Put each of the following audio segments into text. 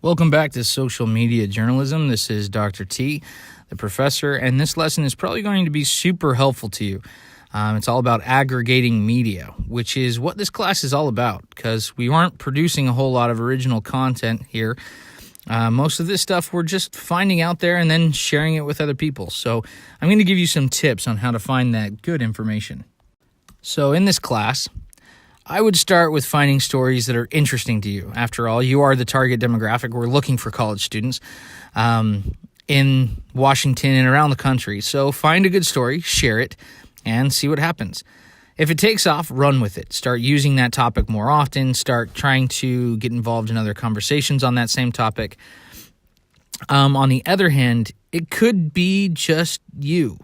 Welcome back to Social Media Journalism. This is Dr. T, the professor, and this lesson is probably going to be super helpful to you. It's all about aggregating media, which is what this class is all about, because we aren't producing a whole lot of original content here. Most of this stuff we're just finding out there and then sharing it with other people. So I'm going to give you some tips on how to find that good information. So in this class, I would start with finding stories that are interesting to you. After all, you are the target demographic. We're looking for college students in Washington and around the country. So find a good story, share it, and see what happens. If it takes off, run with it. Start using that topic more often. Start trying to get involved in other conversations on that same topic. On the other hand, it could be just you.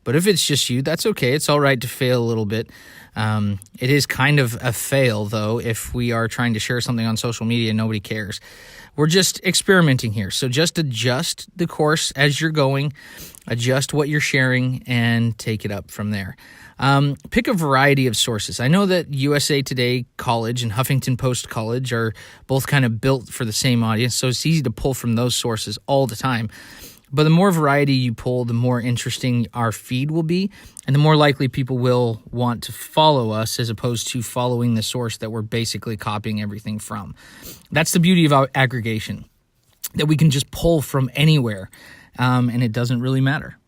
But if it's just you, that's okay. It's all right to fail a little bit. It is kind of a fail, though, if we are trying to share something on social media and nobody cares. We're just experimenting here. So just adjust the course as you're going, adjust what you're sharing, and take it up from there. Pick a variety of sources. I know that USA Today College and Huffington Post College are both kind of built for the same audience, so it's easy to pull from those sources all the time. But the more variety you pull, the more interesting our feed will be, and the more likely people will want to follow us as opposed to following the source that we're basically copying everything from. That's the beauty of aggregation, that we can just pull from anywhere, and it doesn't really matter.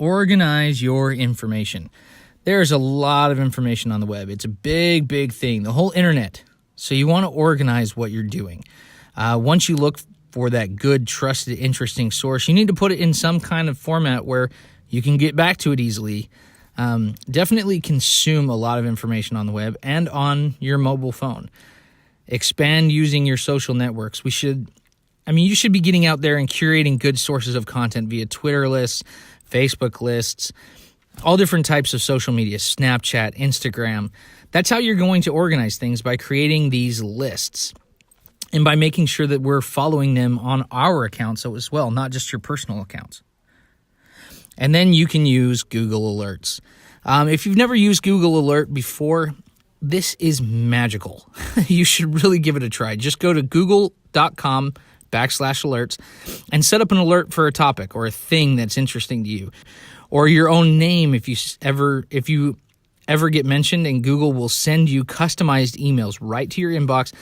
Organize your information. There's a lot of information on the web. It's a big, big thing, the whole internet. So you want to organize what you're doing. Once you look for that good, trusted, interesting source, you need to put it in some kind of format where you can get back to it easily. Definitely consume a lot of information on the web and on your mobile phone. Expand using your social networks. You should be getting out there and curating good sources of content via Twitter lists, Facebook lists, all different types of social media, Snapchat, Instagram. That's how you're going to organize things, by creating these lists. And by making sure that we're following them on our accounts as well, not just your personal accounts. And then you can use Google Alerts. If you've never used Google Alert before, this is magical. You should really give it a try. Just go to google.com/alerts and set up an alert for a topic or a thing that's interesting to you. Or your own name if you ever get mentioned, and Google will send you customized emails right to your inbox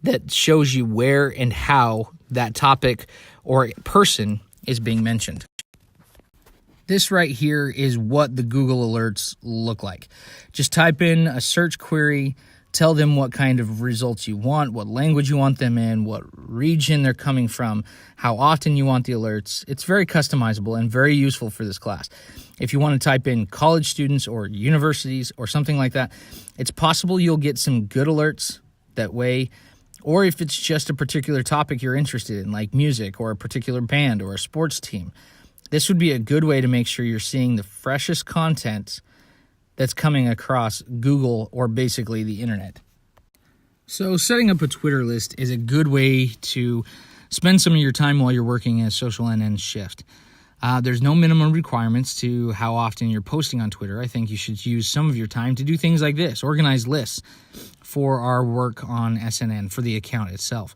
that shows you where and how that topic or person is being mentioned. This right here is what the Google Alerts look like. Just type in a search query, tell them what kind of results you want, what language you want them in, what region they're coming from, how often you want the alerts. It's very customizable and very useful for this class. If you want to type in college students or universities or something like that, it's possible you'll get some good alerts that way. Or if it's just a particular topic you're interested in, like music or a particular band or a sports team, this would be a good way to make sure you're seeing the freshest content that's coming across Google or basically the internet. So setting up a Twitter list is a good way to spend some of your time while you're working a social NN shift. There's no minimum requirements to how often you're posting on Twitter. I think you should use some of your time to do things like this, organize lists for our work on SNN, for the account itself.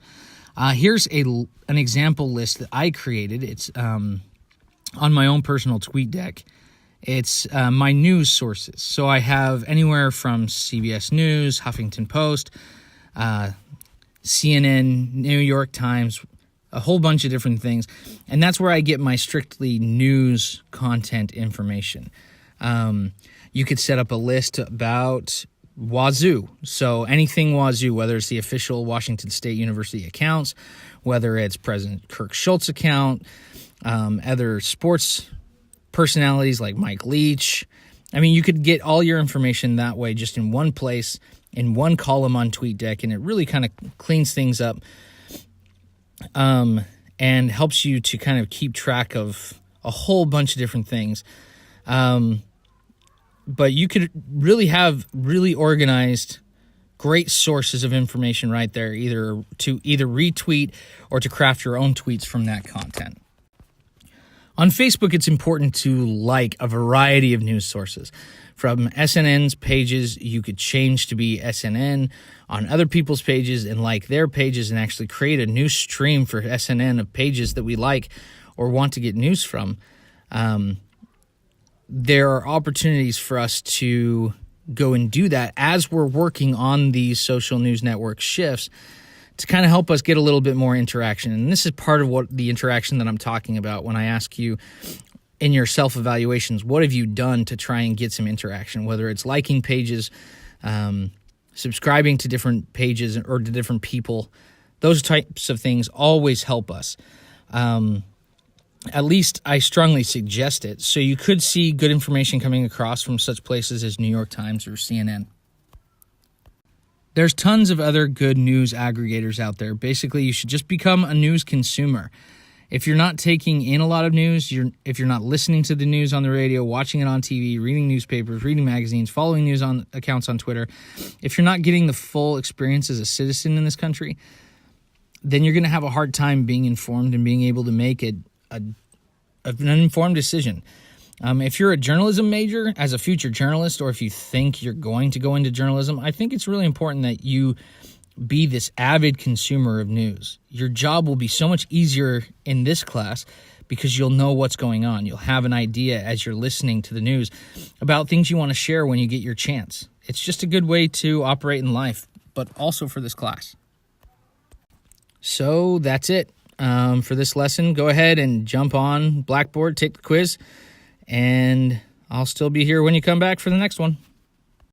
Here's an example list that I created. It's on my own personal tweet deck. It's my news sources. So I have anywhere from CBS News, Huffington Post, CNN, New York Times, a whole bunch of different things. And that's where I get my strictly news content information. You could set up a list about Wazoo. So anything Wazoo, whether it's the official Washington State University accounts, whether it's President Kirk Schultz account, other sports personalities like Mike Leach. You could get all your information that way, just in one place, in one column on TweetDeck, and it really kind of cleans things up and helps you to kind of keep track of a whole bunch of different things. But you could really have really organized, great sources of information right there, either retweet or to craft your own tweets from that content. On Facebook, it's important to like a variety of news sources. From SNN's pages, you could change to be SNN on other people's pages and like their pages and actually create a new stream for SNN of pages that we like or want to get news from. There are opportunities for us to go and do that as we're working on these social news network shifts to kind of help us get a little bit more interaction. And this is part of what the interaction that I'm talking about when I ask you in your self-evaluations, what have you done to try and get some interaction, whether it's liking pages, subscribing to different pages or to different people. Those types of things always help us. At least I strongly suggest it. So you could see good information coming across from such places as New York Times or CNN. There's tons of other good news aggregators out there. Basically, you should just become a news consumer. If you're not taking in a lot of news, if you're not listening to the news on the radio, watching it on TV, reading newspapers, reading magazines, following news on accounts on Twitter, if you're not getting the full experience as a citizen in this country, then you're going to have a hard time being informed and being able to make an informed decision. If you're a journalism major as a future journalist, or if you think you're going to go into journalism, I think it's really important that you be this avid consumer of news. Your job will be so much easier in this class because you'll know what's going on. You'll have an idea as you're listening to the news about things you want to share when you get your chance. It's just a good way to operate in life, but also for this class. So that's it for this lesson. Go ahead and jump on Blackboard, take the quiz, and I'll still be here when you come back for the next one.